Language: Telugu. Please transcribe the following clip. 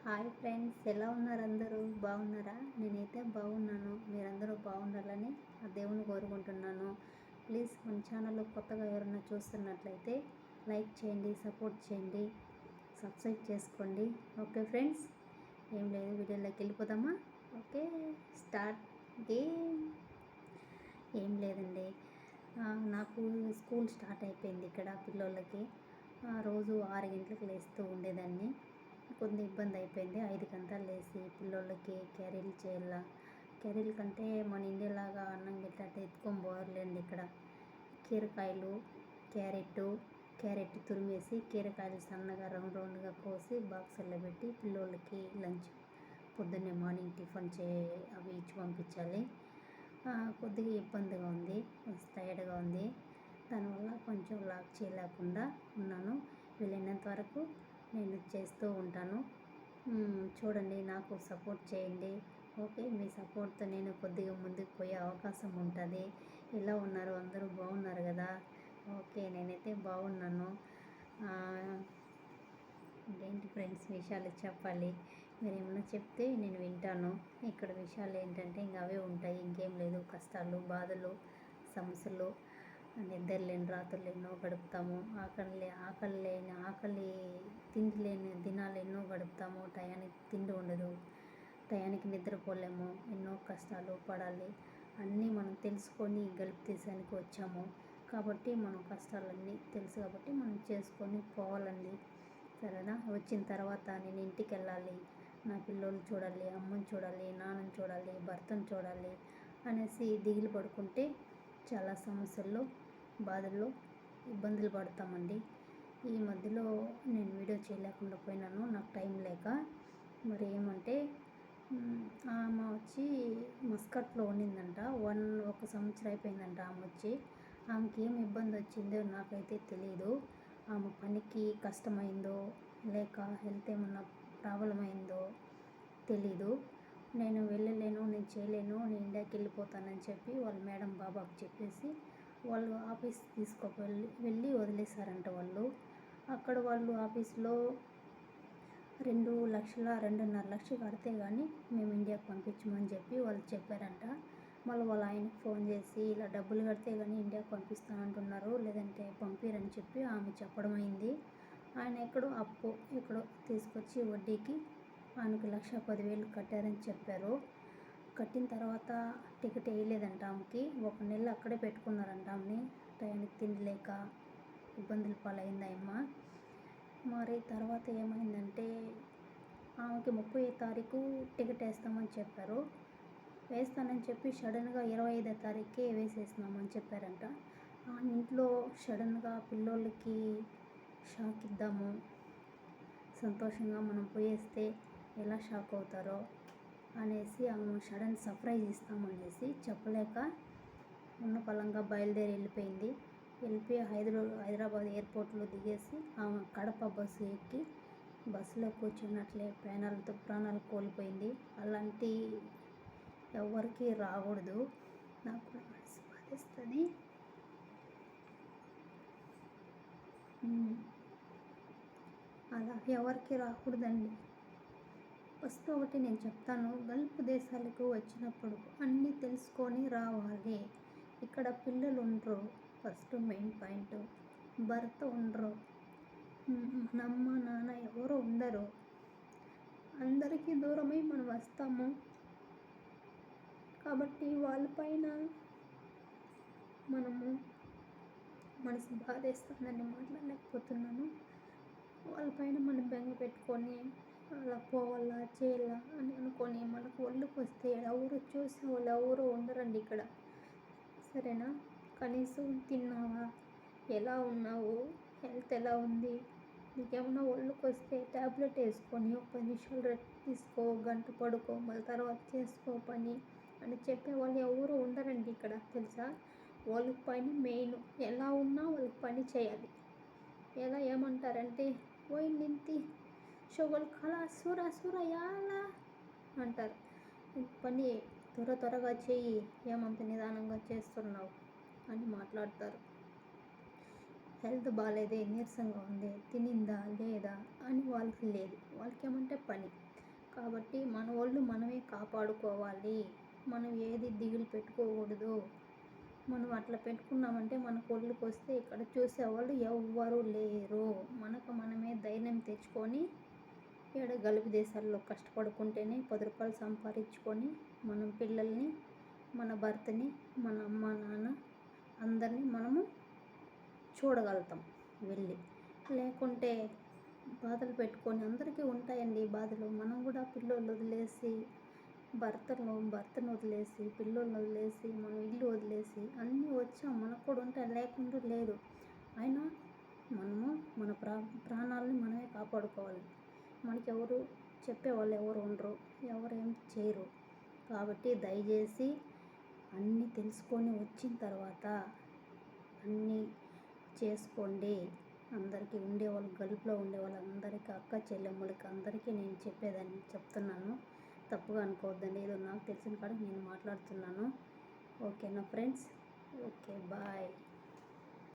హాయ్ ఫ్రెండ్స్, ఎలా ఉన్నారు? అందరూ బాగున్నారా? నేనైతే బాగున్నాను. మీరందరూ బాగుండాలని ఆ దేవుని కోరుకుంటున్నాను. ప్లీజ్ మన ఛానల్లో కొత్తగా ఎవరైనా చూస్తున్నట్లయితే లైక్ చేయండి, సపోర్ట్ చేయండి, సబ్స్క్రైబ్ చేసుకోండి. ఓకే ఫ్రెండ్స్, ఏం లేదు, వీడియోలోకి వెళ్ళిపోదామా? Okay, start game. ఏం లేదండి, నాకు స్కూల్ స్టార్ట్ అయిపోయింది ఇక్కడ పిల్లోళ్ళకి. రోజు 6 గంటలకు లేస్తూ ఉండేదాన్ని. కొంత ఇబ్బంది అయిపోయింది. 5 గంటలు లేచి పిల్లోళ్ళకి క్యారీలు చేయాల. క్యారీల కంటే మన ఇండియాలాగా అన్నం గిట్లా ఎత్తుకొని పోర్లేండి. ఇక్కడ కీరకాయలు, క్యారెట్ తురిమేసి కీరకాయలు సన్నగా రౌండ్ రౌండ్గా కోసి బాక్సుల్లో పెట్టి పిల్లోళ్ళకి లంచ్ పొద్దున్నే మార్నింగ్ టిఫిన్ అవి ఇచ్చి పంపించాలి. కొద్దిగా ఇబ్బందిగా ఉంది, టైర్డ్గా ఉంది. దానివల్ల కొంచెం లాక్ చేయలేకుండా ఉన్నాను. వీలైనంత వరకు నేను చేస్తూ ఉంటాను. చూడండి, నాకు సపోర్ట్ చేయండి. ఓకే, మీ సపోర్ట్తో నేను కొద్దిగా ముందుకు పోయే అవకాశం ఉంటుంది. ఎలా ఉన్నారు? అందరూ బాగున్నారు కదా? ఓకే, నేనైతే బాగున్నాను. ఏంటి ఫ్రెండ్స్, విషయాలు చెప్పాలి. మీరు ఏమైనా చెప్తే నేను వింటాను. ఇక్కడ విషయాలు ఏంటంటే ఇంకా అవే ఉంటాయి, ఇంకేం లేదు. కష్టాలు, బాధలు, సమస్యలు, నిద్రలేని రాత్రులు ఎన్నో గడుపుతాము. ఆకలి తిండి లేని దినాలు ఎన్నో గడుపుతాము. టయానికి తిండి ఉండదు, టయానికి నిద్రపోలేము, ఎన్నో కష్టాలు పడాలి. అన్నీ మనం తెలుసుకొని గలుపు తీసానికి వచ్చాము కాబట్టి మనం కష్టాలన్నీ తెలుసు కాబట్టి మనం చేసుకొని పోవాలండి. సరేనా? వచ్చిన తర్వాత నేను ఇంటికి వెళ్ళాలి, నా పిల్లోళ్ళు చూడాలి, అమ్మని చూడాలి, నాన్నని చూడాలి, భర్తను చూడాలి అనేసి దిగులు పడుకుంటే చాలా సమస్యల్లో, బాధల్లో, ఇబ్బందులు పడతామండి. ఈ మధ్యలో నేను వీడియో చేయలేకుండా పోయినాను, నాకు టైం లేక. మరి ఏమంటే ఆమె వచ్చి మస్కట్లో ఉన్నిందంట. 1 సంవత్సరం అయిపోయిందంట ఆమె వచ్చి. ఆమెకి ఏం ఇబ్బంది వచ్చిందో నాకైతే తెలియదు. ఆమె పనికి కష్టమైందో లేక హెల్త్ ఏమన్నా ప్రాబ్లం అయిందో తెలీదు. నేను వెళ్ళలేను, నేను చేయలేను, నేను ఇండియాకి వెళ్ళిపోతానని చెప్పి వాళ్ళ మేడం బాబాకు చెప్పేసి వాళ్ళు ఆఫీస్ వెళ్ళి వదిలేశారంట. అక్కడ వాళ్ళు ఆఫీస్లో 2.5 లక్షలు కడితే కానీ మేము ఇండియాకి పంపించమని చెప్పి వాళ్ళు చెప్పారంట. మళ్ళీ వాళ్ళ ఆయనకు ఫోన్ చేసి ఇలా డబ్బులు కడితే కానీ ఇండియాకి పంపిస్తానంటున్నారు, లేదంటే పంపిరని చెప్పి ఆమె చెప్పడం అయింది. ఆయన ఎక్కడో తీసుకొచ్చి వడ్డీకి ఆయనకు 1,10,000 కట్టారని చెప్పారు. కట్టిన తర్వాత టికెట్ వేయలేదంట ఆమెకి. 1 నెల అక్కడే పెట్టుకున్నారంట ఆమెని. టయానికి తిండి లేక ఇబ్బందులు పాలైంది అమ్మ. మరి తర్వాత ఏమైందంటే ఆమెకి 30వ తారీఖు టికెట్ వేస్తామని చెప్పారు. వేస్తానని చెప్పి సడన్గా 25వ తారీఖుకే వేసేసినామని చెప్పారంట. ఆమె ఇంట్లో సడన్గా పిల్లోళ్ళకి షాక్ ఇద్దాము, సంతోషంగా మనం పోయేస్తే ఎలా షాక్ అవుతారో అనేసి ఆమె సడన్ సర్ప్రైజ్ ఇస్తామనేసి చెప్పలేక ఉన్న పలంగా బయలుదేరి వెళ్ళిపోయి హైదరాబాద్ ఎయిర్పోర్ట్లో దిగేసి ఆమె కడప బస్సు ఎక్కి బస్సులో కూర్చున్నట్లే ప్రాణాలు కోల్పోయింది. అలాంటి ఎవరికి రాకూడదు. నాకు కూడా మనసు బాధేస్తుంది. అలా ఎవరికి రాకూడదండి. ఫస్ట్ ఒకటి నేను చెప్తాను, గల్ఫ్ దేశాలకు వచ్చినప్పుడు అన్నీ తెలుసుకొని రావాలి. ఇక్కడ పిల్లలు ఉండరు, ఫస్ట్ మెయిన్ పాయింట్. భర్త ఉండరు, మన అమ్మ నాన్న ఎవరు ఉండరు. అందరికీ దూరమై మనం వస్తాము కాబట్టి వాళ్ళపైన మనము మనసు బాధేస్తుందని మాట్లాడలేకపోతున్నాను. వాళ్ళపైన మనం బెంగ పెట్టుకొని అలా పోవాలా చేయాలా అని అనుకొని మనకు ఒళ్ళుకు వస్తే ఎవరు చూసే వాళ్ళు ఎవరు ఉండరండి ఇక్కడ. సరేనా? కనీసం తిన్నావా, ఎలా ఉన్నావు, హెల్త్ ఎలా ఉంది, నీకేమన్నా ఒళ్ళుకు వస్తే ట్యాబ్లెట్ వేసుకొని 10 నిమిషాలు రెస్ట్ తీసుకో, గంట పడుకో, మళ్ళీ తర్వాత చేసుకో పని అని చెప్పేవాళ్ళు ఎవరు ఉండరండి ఇక్కడ, తెలుసా? వాళ్ళకి పని మెయిన్. ఎలా ఉన్నా వాళ్ళకి పని చేయాలి. ఎలా ఏమంటారంటే ఓయ్ నింతి షోగల్ కళ సూర యాలా అంటారు. పని త్వరగా చెయ్యి, ఏమంత నిదానంగా చేస్తున్నావు అని మాట్లాడతారు. హెల్త్ బాగాలేదే, నీరసంగా ఉంది, తినిందా లేదా అని వాళ్ళకి లేదు. వాళ్ళకి ఏమంటే పని. కాబట్టి మన ఒళ్ళు మనమే కాపాడుకోవాలి. మనం ఏది దిగులు పెట్టుకోకూడదు. మనం అట్లా పెట్టుకున్నామంటే మనకు ఒళ్ళుకి వస్తే ఇక్కడ చూసేవాళ్ళు ఎవ్వరూ లేరు. మనకు మనమే ధైర్యం తెచ్చుకొని ఈడ గల్ఫ్ దేశాల్లో కష్టపడుకుంటేనే 10 రూపాయలు సంపాదించుకొని మనం పిల్లల్ని, మన భర్తని, మన అమ్మ నాన్న అందరినీ మనము చూడగలుగుతాం వెళ్ళి. లేకుంటే బాధలు పెట్టుకొని అందరికీ ఉంటాయండి బాధలు. మనం కూడా పిల్లోళ్ళు వదిలేసి భర్తను వదిలేసి పిల్లోళ్ళని వదిలేసి మనం ఇల్లు వదిలేసి అన్నీ వచ్చాం. మనకు కూడా ఉంటాయి, లేకుండా లేదు. అయినా మనము మన ప్రాణాలని మనమే కాపాడుకోవాలి. మనకెవరు చెప్పేవాళ్ళు ఎవరు ఉండరు, ఎవరేం చేయరు. కాబట్టి దయచేసి అన్నీ తెలుసుకొని వచ్చిన తర్వాత అన్నీ చేసుకోండి. అందరికీ ఉండేవాళ్ళు, గల్ఫ్లో ఉండేవాళ్ళందరికీ, అక్క చెల్లెమ్మలకి అందరికీ నేను చెప్పేదాన్ని చెప్తున్నాను. తప్పుగా అనుకోవద్దండి, ఏదో నాకు తెలిసిన కాడికి నేను మాట్లాడుతున్నాను. ఓకేనా ఫ్రెండ్స్? Okay, bye.